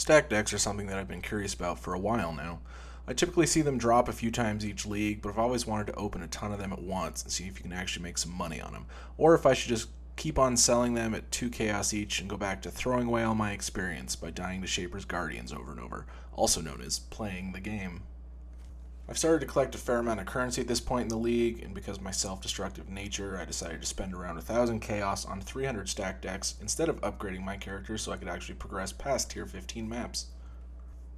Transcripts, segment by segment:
Stack decks are something that I've been curious about for a while now. I typically see them drop a few times each league, but I've always wanted to open a ton of them at once and see if you can actually make some money on them, or if I should just keep on selling them at 2 chaos each and go back to throwing away all my experience by dying to Shaper's Guardians over and over, also known as playing the game. I've started to collect a fair amount of currency at this point in the league, and because of my self-destructive nature, I decided to spend around 1,000 chaos on 300 stack decks instead of upgrading my character so I could actually progress past tier 15 maps.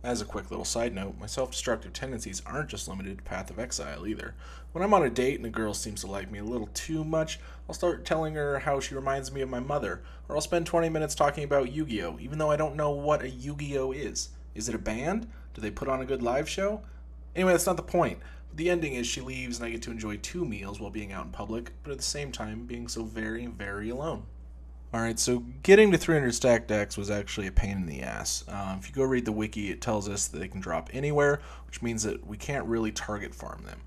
As a quick little side note, my self-destructive tendencies aren't just limited to Path of Exile either. When I'm on a date and a girl seems to like me a little too much, I'll start telling her how she reminds me of my mother, or I'll spend 20 minutes talking about Yu-Gi-Oh, even though I don't know what a Yu-Gi-Oh is. Is it a band? Do they put on a good live show? Anyway, that's not the point. The ending is she leaves and I get to enjoy 2 meals while being out in public, but at the same time being so very, very alone. Alright, so getting to 300 stack decks was actually a pain in the ass. If you go read the wiki, it tells us that they can drop anywhere, which means that we can't really target farm them.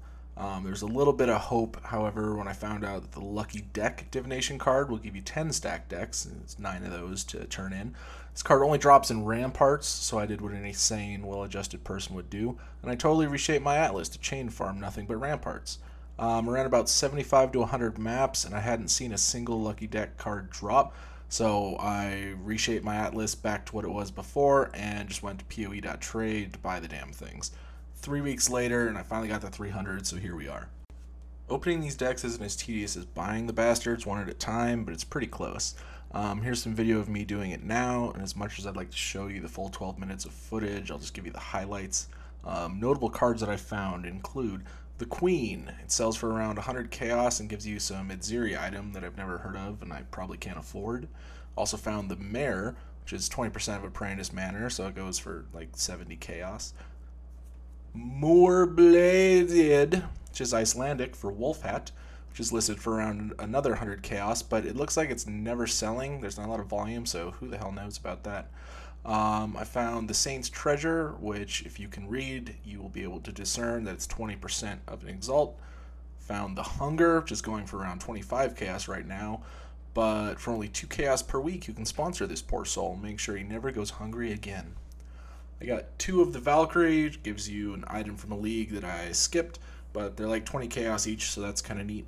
There's a little bit of hope, however, when I found out that the Lucky Deck Divination card will give you 10 stack decks, and it's 9 of those to turn in. This card only drops in ramparts, so I did what any sane, well-adjusted person would do, and I totally reshaped my atlas to chain farm nothing but ramparts. Around about 75 to 100 maps, and I hadn't seen a single Lucky Deck card drop, so I reshaped my atlas back to what it was before, and just went to PoE.trade to buy the damn things. 3 weeks later, and I finally got to 300, so here we are. Opening these decks isn't as tedious as buying the bastards one at a time, but it's pretty close. Here's some video of me doing it now, and as much as I'd like to show you the full 12 minutes of footage, I'll just give you the highlights. Notable cards that I found include the Queen. It sells for around 100 chaos and gives you some Midziri item that I've never heard of and I probably can't afford. Also found the Mare, which is 20% of a Prentice Manor, so it goes for like 70 chaos. Moorbladed, which is Icelandic for Wolf Hat, which is listed for around another 100 chaos, but it looks like it's never selling. There's not a lot of volume, so who the hell knows about that. I found the Saint's Treasure, which if you can read, you will be able to discern that it's 20% of an Exalt. Found the Hunger, which is going for around 25 chaos right now, but for only 2 chaos per week, you can sponsor this poor soul and make sure he never goes hungry again. I got 2 of the Valkyrie, which gives you an item from a league that I skipped, but they're like 20 chaos each, so that's kind of neat.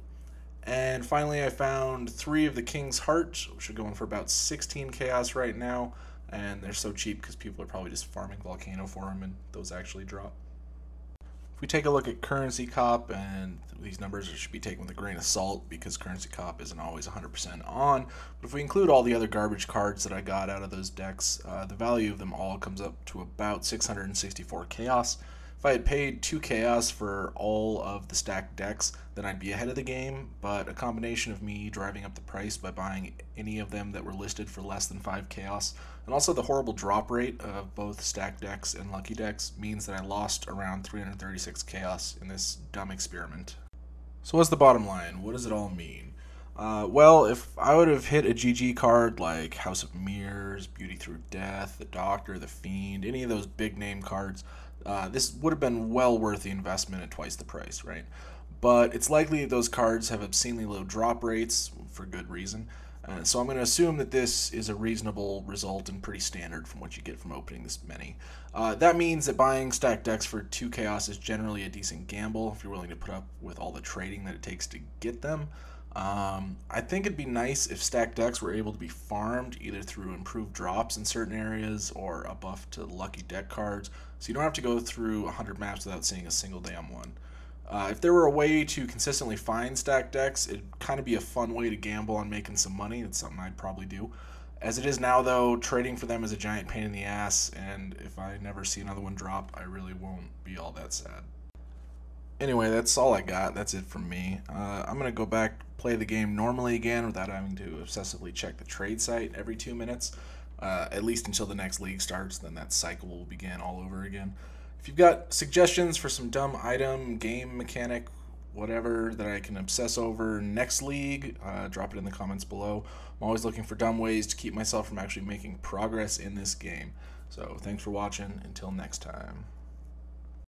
And finally, I found 3 of the King's Heart, which are going for about 16 chaos right now, and they're so cheap because people are probably just farming Volcano for them, and those actually drop. If we take a look at Currency Cop, and these numbers should be taken with a grain of salt because Currency Cop isn't always 100% on, but if we include all the other garbage cards that I got out of those decks, the value of them all comes up to about 664 chaos. If I had paid 2 chaos for all of the stacked decks, then I'd be ahead of the game, but a combination of me driving up the price by buying any of them that were listed for less than 5 chaos, and also the horrible drop rate of both stacked decks and lucky decks means that I lost around 336 chaos in this dumb experiment. So what's the bottom line? What does it all mean? Well, if I would have hit a GG card like House of Mirrors, Beauty Through Death, The Doctor, The Fiend, any of those big name cards, this would have been well worth the investment at twice the price, right? But it's likely that those cards have obscenely low drop rates, for good reason, so I'm going to assume that this is a reasonable result and pretty standard from what you get from opening this many. That means that buying stacked decks for 2 chaos is generally a decent gamble if you're willing to put up with all the trading that it takes to get them. I think it'd be nice if stacked decks were able to be farmed either through improved drops in certain areas or a buff to lucky deck cards, so you don't have to go through 100 maps without seeing a single damn one. If there were a way to consistently find stacked decks, it'd kind of be a fun way to gamble on making some money. It's something I'd probably do. As it is now, though, trading for them is a giant pain in the ass, and if I never see another one drop, I really won't be all that sad. Anyway, that's all I got. That's it from me. I'm going to go back, play the game normally again without having to obsessively check the trade site every 2 minutes, at least until the next league starts. Then that cycle will begin all over again. If you've got suggestions for some dumb item, game mechanic, whatever that I can obsess over next league, drop it in the comments below. I'm always looking for dumb ways to keep myself from actually making progress in this game. So thanks for watching. Until next time.